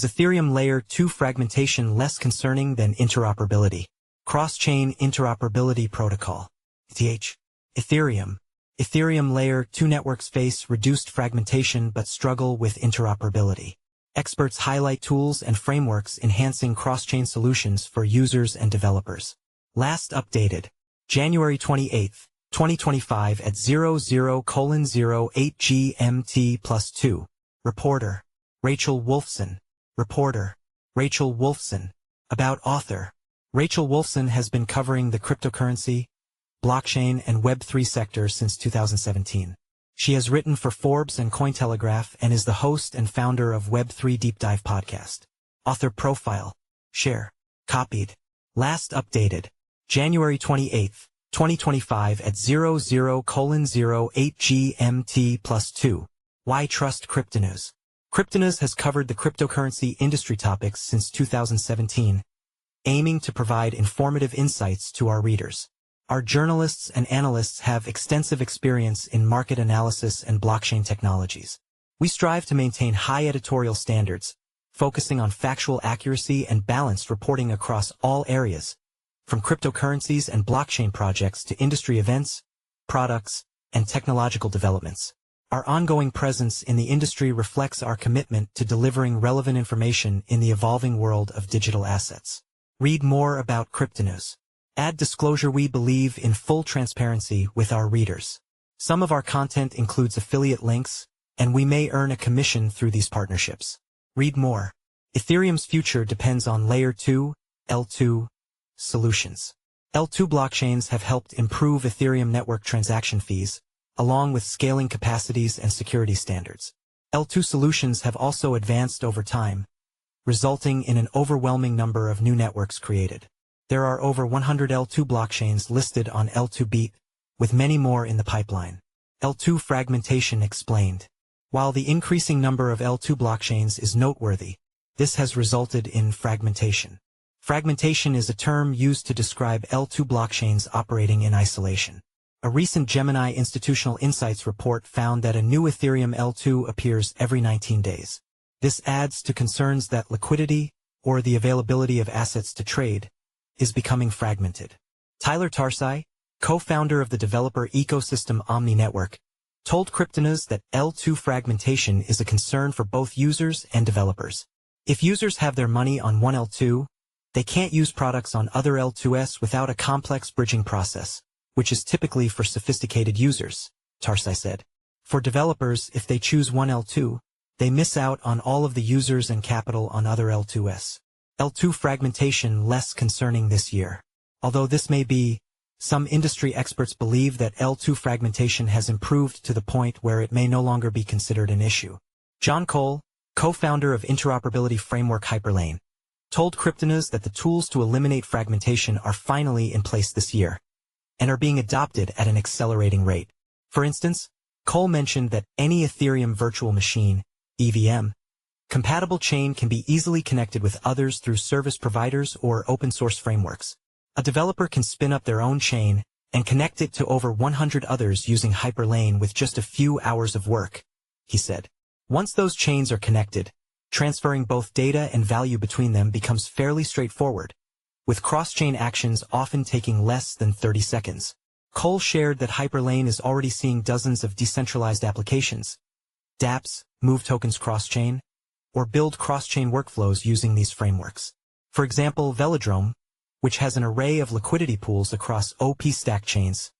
Is Ethereum Layer 2 fragmentation less concerning than interoperability? Cross-chain Interoperability Protocol. ETH. Ethereum Layer 2 networks face reduced fragmentation but struggle with interoperability. Experts highlight tools and frameworks enhancing cross-chain solutions for users and developers. Last updated, January 28, 2025 at 00:08 GMT+2. Reporter, Rachel Wolfson. Reporter, Rachel Wolfson. About author. Rachel Wolfson has been covering the cryptocurrency, blockchain, and Web3 sectors since 2017. She has written for Forbes and Cointelegraph and is the host and founder of Web3 Deep Dive podcast. Author profile. Share. Copied. Last updated, January 28, 2025 at 00:08 GMT+2. Why Trust Cryptonews? Cryptonews has covered the cryptocurrency industry topics since 2017, aiming to provide informative insights to our readers. Our journalists and analysts have extensive experience in market analysis and blockchain technologies. We strive to maintain high editorial standards, focusing on factual accuracy and balanced reporting across all areas, from cryptocurrencies and blockchain projects to industry events, products, and technological developments. Our ongoing presence in the industry reflects our commitment to delivering relevant information in the evolving world of digital assets. Read more about Cryptonews. Add disclosure: we believe in full transparency with our readers. Some of our content includes affiliate links, and we may earn a commission through these partnerships. Read more. Ethereum's future depends on Layer 2, L2, solutions. L2 blockchains have helped improve Ethereum network transaction fees, along with scaling capacities and security standards. L2 solutions have also advanced over time, resulting in an overwhelming number of new networks created. There are over 100 L2 blockchains listed on L2 Beat, with many more in the pipeline. L2 fragmentation explained. While the increasing number of L2 blockchains is noteworthy, this has resulted in fragmentation. Fragmentation is a term used to describe L2 blockchains operating in isolation. A recent Gemini Institutional Insights report found that a new Ethereum L2 appears every 19 days. This adds to concerns that liquidity, or the availability of assets to trade, is becoming fragmented. Tyler Tarsai, co-founder of the developer ecosystem Omni Network, told Cryptonews that L2 fragmentation is a concern for both users and developers. If users have their money on one L2, they can't use products on other L2s without a complex bridging process, which is typically for sophisticated users, Tarsai said. For developers, if they choose one L2, they miss out on all of the users and capital on other L2s. L2 fragmentation less concerning this year. Although this may be, some industry experts believe that L2 fragmentation has improved to the point where it may no longer be considered an issue. John Cole, co-founder of interoperability framework Hyperlane, told Cryptonews that the tools to eliminate fragmentation are finally in place this year, and are being adopted at an accelerating rate. For instance, Cole mentioned that any Ethereum virtual machine, EVM, compatible chain can be easily connected with others through service providers or open-source frameworks. A developer can spin up their own chain and connect it to over 100 others using Hyperlane with just a few hours of work, he said. Once those chains are connected, transferring both data and value between them becomes fairly straightforward, with cross-chain actions often taking less than 30 seconds. Cole shared that Hyperlane is already seeing dozens of decentralized applications, dApps, move tokens cross-chain, or build cross-chain workflows using these frameworks. For example, Velodrome, which has an array of liquidity pools across OP stack chains,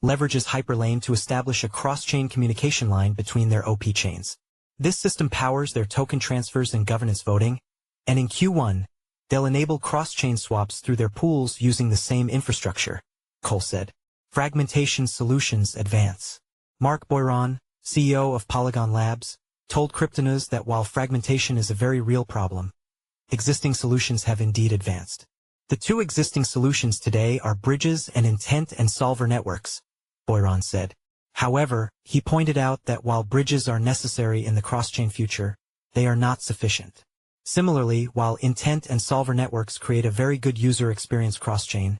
leverages Hyperlane to establish a cross-chain communication line between their OP chains. This system powers their token transfers and governance voting, and in Q1, they'll enable cross-chain swaps through their pools using the same infrastructure, Cole said. Fragmentation solutions advance. Mark Boiron, CEO of Polygon Labs, told Cryptonews that while fragmentation is a very real problem, existing solutions have indeed advanced. The two existing solutions today are bridges and intent and solver networks, Boiron said. However, he pointed out that while bridges are necessary in the cross-chain future, they are not sufficient. Similarly, while intent and solver networks create a very good user experience cross-chain,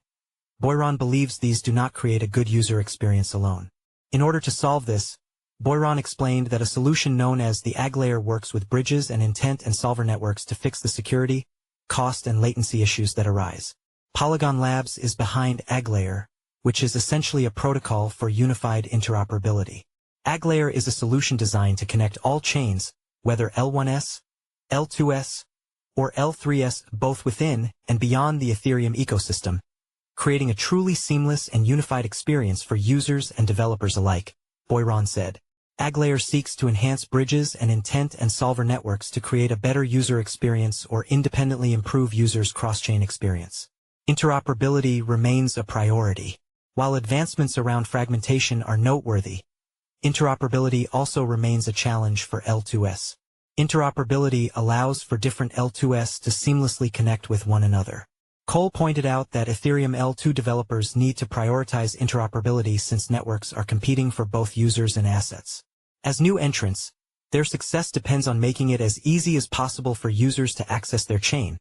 Boiron believes these do not create a good user experience alone. In order to solve this, Boyron explained that a solution known as the AG layer works with bridges and intent and solver networks to fix the security, cost and latency issues that arise. Polygon Labs is behind AG layer, which is essentially a protocol for unified interoperability. AG layer is a solution designed to connect all chains, whether L1s, L2s, or L3s, both within and beyond the Ethereum ecosystem, creating a truly seamless and unified experience for users and developers alike, Boyron said. AG layer seeks to enhance bridges and intent and solver networks to create a better user experience or independently improve users' cross-chain experience. Interoperability remains a priority. While advancements around fragmentation are noteworthy, interoperability also remains a challenge for L2s. Interoperability allows for different L2s to seamlessly connect with one another. Cole pointed out that Ethereum L2 developers need to prioritize interoperability since networks are competing for both users and assets. As new entrants, their success depends on making it as easy as possible for users to access their chain,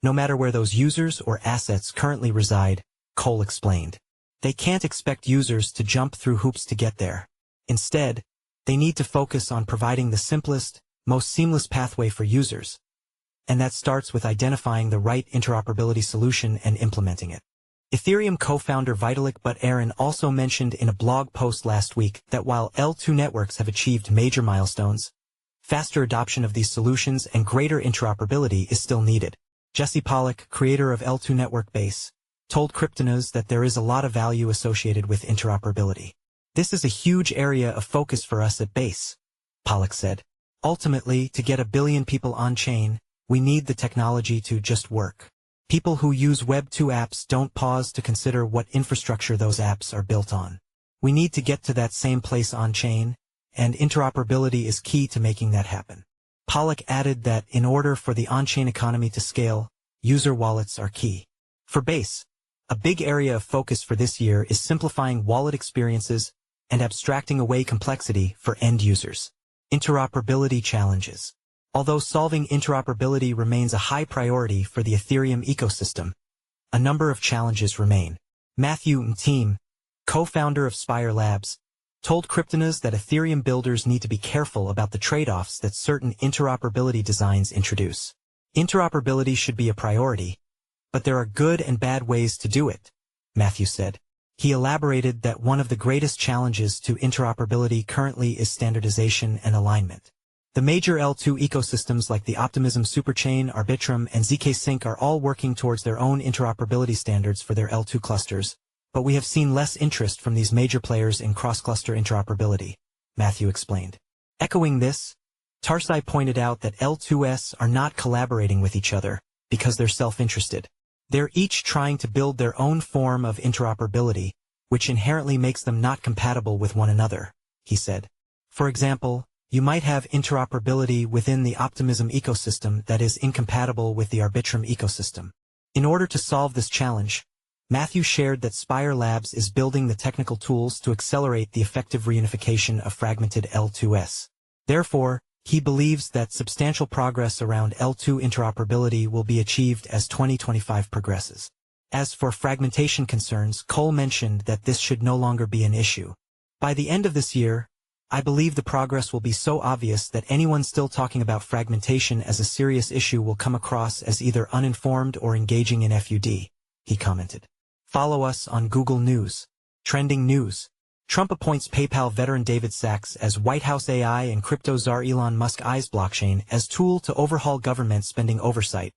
no matter where those users or assets currently reside, Cole explained. They can't expect users to jump through hoops to get there. Instead, they need to focus on providing the simplest, most seamless pathway for users, and that starts with identifying the right interoperability solution and implementing it. Ethereum co-founder Vitalik Buterin also mentioned in a blog post last week that while L2 networks have achieved major milestones, faster adoption of these solutions and greater interoperability is still needed. Jesse Pollock, creator of L2 Network Base, told Cryptonews that there is a lot of value associated with interoperability. This is a huge area of focus for us at Base, Pollock said. Ultimately, to get 1 billion people on-chain, we need the technology to just work. People who use Web2 apps don't pause to consider what infrastructure those apps are built on. We need to get to that same place on-chain, and interoperability is key to making that happen. Pollock added that in order for the on-chain economy to scale, user wallets are key. For Base, a big area of focus for this year is simplifying wallet experiences and abstracting away complexity for end users. Interoperability challenges. Although solving interoperability remains a high priority for the Ethereum ecosystem, a number of challenges remain. Matthew Mteam, co-founder of Spire Labs, told Cryptonews that Ethereum builders need to be careful about the trade-offs that certain interoperability designs introduce. Interoperability should be a priority, but there are good and bad ways to do it, Matthew said. He elaborated that one of the greatest challenges to interoperability currently is standardization and alignment. The major L2 ecosystems like the Optimism Superchain, Arbitrum, and zk-Sync are all working towards their own interoperability standards for their L2 clusters, but we have seen less interest from these major players in cross-cluster interoperability, Matthew explained. Echoing this, Tarsai pointed out that L2s are not collaborating with each other because they're self-interested. They're each trying to build their own form of interoperability, which inherently makes them not compatible with one another, he said. For example, you might have interoperability within the Optimism ecosystem that is incompatible with the Arbitrum ecosystem. In order to solve this challenge, Matthew shared that Spire Labs is building the technical tools to accelerate the effective reunification of fragmented L2s. Therefore, he believes that substantial progress around L2 interoperability will be achieved as 2025 progresses. As for fragmentation concerns, Cole mentioned that this should no longer be an issue. By the end of this year, I believe the progress will be so obvious that anyone still talking about fragmentation as a serious issue will come across as either uninformed or engaging in FUD, he commented. Follow us on Google News. Trending news. Trump appoints PayPal veteran David Sachs as White House AI and crypto czar Elon Musk eyes blockchain as tool to overhaul government spending oversight.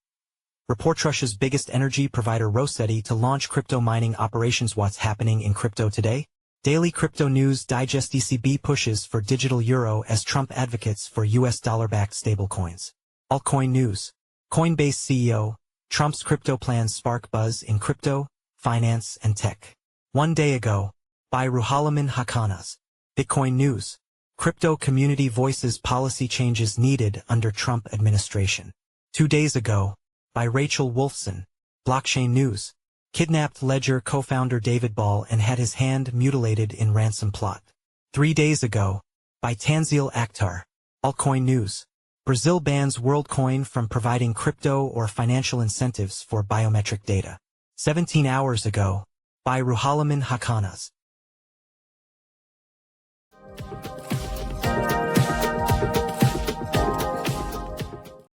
Report Russia's biggest energy provider Rossetti to launch crypto mining operations. What's happening in crypto today? Daily Crypto News Digest. ECB pushes for digital euro as Trump advocates for US dollar-backed stablecoins. Altcoin News. Coinbase CEO, Trump's crypto plans spark buzz in crypto, finance, and tech. 1 day ago, by Ruhalaman Hakanas. Bitcoin News. Crypto community voices policy changes needed under Trump administration. 2 days ago, by Rachel Wolfson. Blockchain News. Kidnapped Ledger co-founder David Ball and had his hand mutilated in ransom plot. 3 days ago, by Tanzil Akhtar. Altcoin News. Brazil bans WorldCoin from providing crypto or financial incentives for biometric data. 17 hours ago, by Ruhalaman Hakanas.